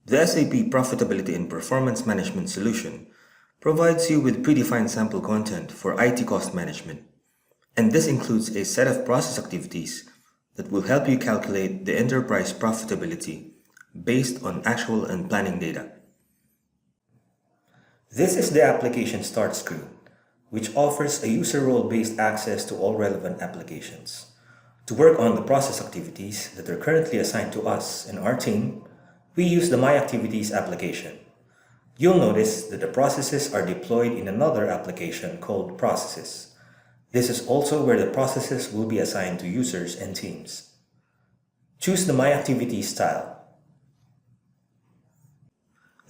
The SAP Profitability and Performance Management solution provides you with predefined sample content for IT cost management, and this includes a set of process activities that will help you calculate the enterprise profitability based on actual and planning data. This is the application start screen, which offers a user role-based access to all relevant applications. To work on the process activities that are currently assigned to us and our team, we use the MyActivities application. You'll notice that the processes are deployed in another application called Processes. This is also where the processes will be assigned to users and teams. Choose the MyActivities style.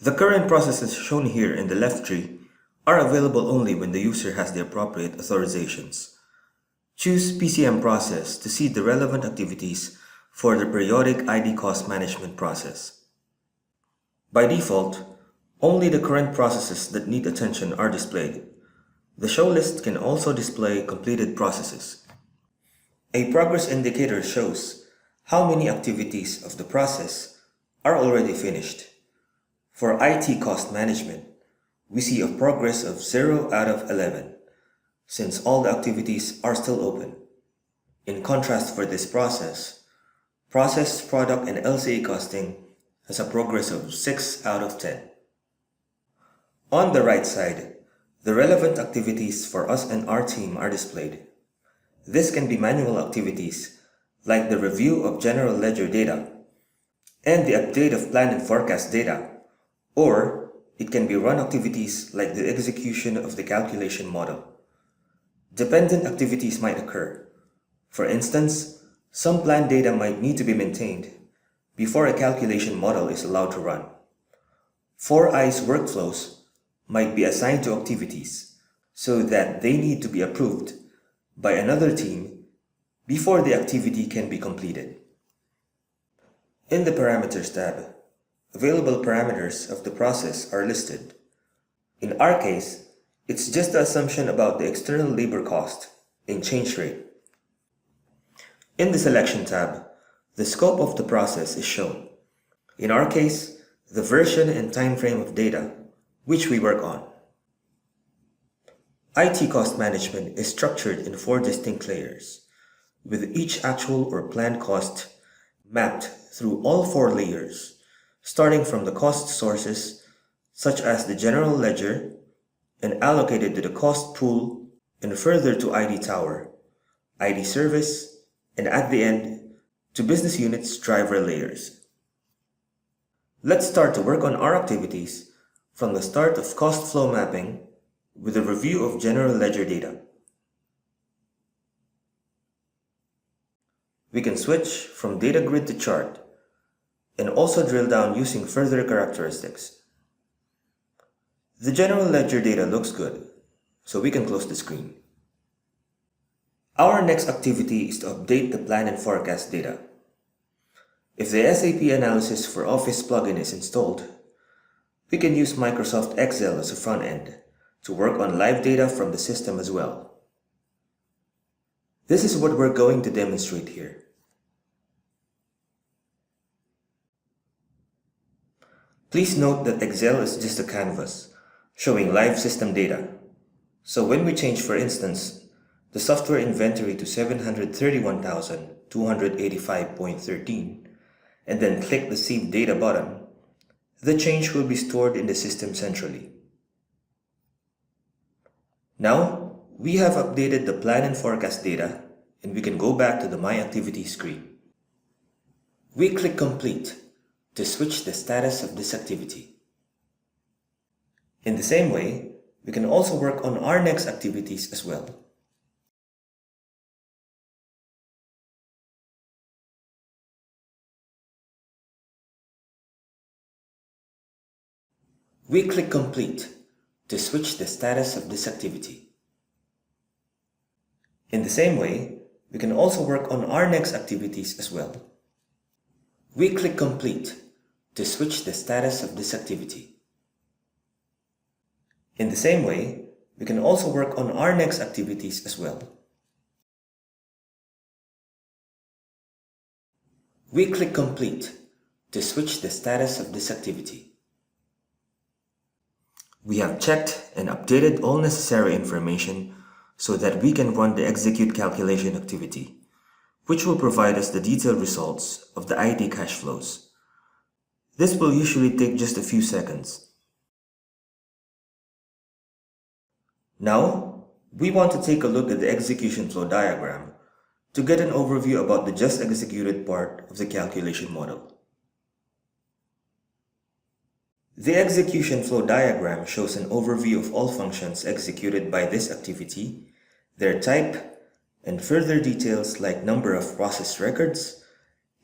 The current processes shown here in the left tree are available only when the user has the appropriate authorizations. Choose PCM process to see the relevant activities for the periodic ID cost management process. By default, only the current processes that need attention are displayed. The show list can also display completed processes. A progress indicator shows how many activities of the process are already finished. For IT cost management, we see a progress of 0 out of 11, since all the activities are still open. In contrast for this process, process, product, and LCA costing has a progress of 6 out of 10. On the right side, the relevant activities for us and our team are displayed. This can be manual activities like the review of general ledger data and the update of plan and forecast data, or it can be run activities like the execution of the calculation model. Dependent activities might occur. For instance, some plan data might need to be maintained before a calculation model is allowed to run. 4I's workflows might be assigned to activities so that they need to be approved by another team before the activity can be completed. In the Parameters tab, available parameters of the process are listed. In our case, it's just the assumption about the external labor cost in change rate. In the Selection tab, the scope of the process is shown. In our case, the version and time frame of data which we work on. IT cost management is structured in 4 distinct layers, with each actual or planned cost mapped through all 4 layers, starting from the cost sources such as the general ledger and allocated to the cost pool and further to ID tower, ID service, and at the end, to business units driver layers. Let's start to work on our activities from the start of cost flow mapping with a review of general ledger data. We can switch from data grid to chart and also drill down using further characteristics. The general ledger data looks good, so we can close the screen. Our next activity is to update the plan and forecast data. If the SAP Analysis for Office plugin is installed, we can use Microsoft Excel as a front end to work on live data from the system as well. This is what we're going to demonstrate here. Please note that Excel is just a canvas showing live system data. So when we change, for instance, the software inventory to 731,285.13 and then click the Save Data button, the change will be stored in the system centrally. Now, we have updated the plan and forecast data and we can go back to the MyActivities screen. We click Complete to switch the status of this activity. In the same way, we can also work on our next activities as well. We click Complete to switch the status of this activity. In the same way, we can also work on our next activities as well. We click Complete to switch the status of this activity. In the same way, we can also work on our next activities as well. We click Complete to switch the status of this activity. We have checked and updated all necessary information so that we can run the execute calculation activity, which will provide us the detailed results of the ID cash flows. This will usually take just a few seconds. Now, we want to take a look at the execution flow diagram to get an overview about the just executed part of the calculation model. The execution flow diagram shows an overview of all functions executed by this activity, their type, and further details like number of processed records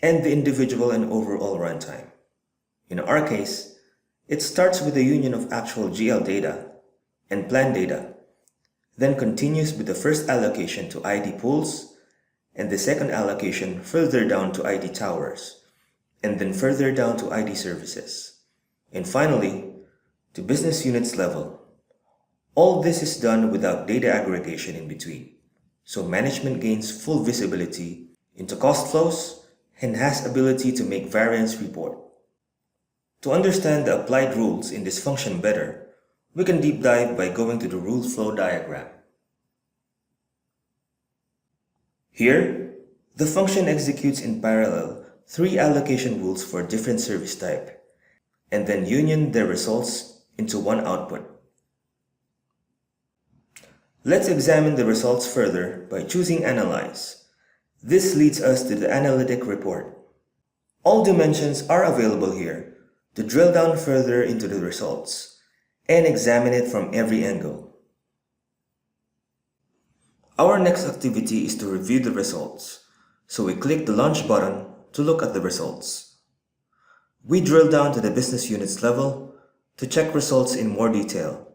and the individual and overall runtime. In our case, it starts with the union of actual GL data and plan data, then continues with the first allocation to ID pools and the second allocation further down to ID towers, and then further down to ID services. And finally, to business units level. All this is done without data aggregation in between, so management gains full visibility into cost flows and has ability to make variance report. To understand the applied rules in this function better, we can deep dive by going to the rule flow diagram. Here, the function executes in parallel 3 allocation rules for different service type, and then union their results into one output. Let's examine the results further by choosing Analyze. This leads us to the analytic report. All dimensions are available here to drill down further into the results and examine it from every angle. Our next activity is to review the results, so we click the Launch button to look at the results. We drill down to the business units level to check results in more detail.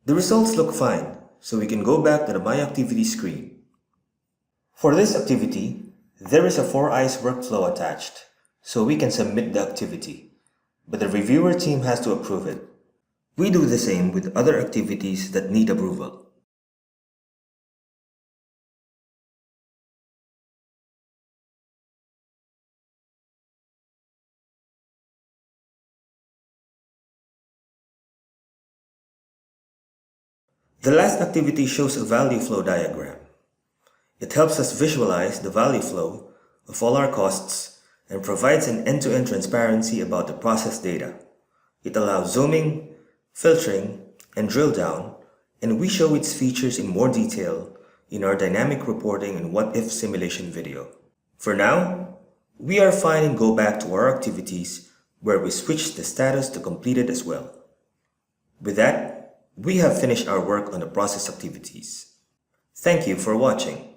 The results look fine, so we can go back to the MyActivities screen. For this activity, there is a 4eyes workflow attached, so we can submit the activity, but the reviewer team has to approve it. We do the same with other activities that need approval. The last activity shows a value flow diagram. It helps us visualize the value flow of all our costs and provides an end-to-end transparency about the process data. It allows zooming, filtering, and drill down, and we show its features in more detail in our dynamic reporting and what-if simulation video. For now, we are fine and go back to our activities where we switch the status to completed as well. With that, we have finished our work on the process activities. Thank you for watching.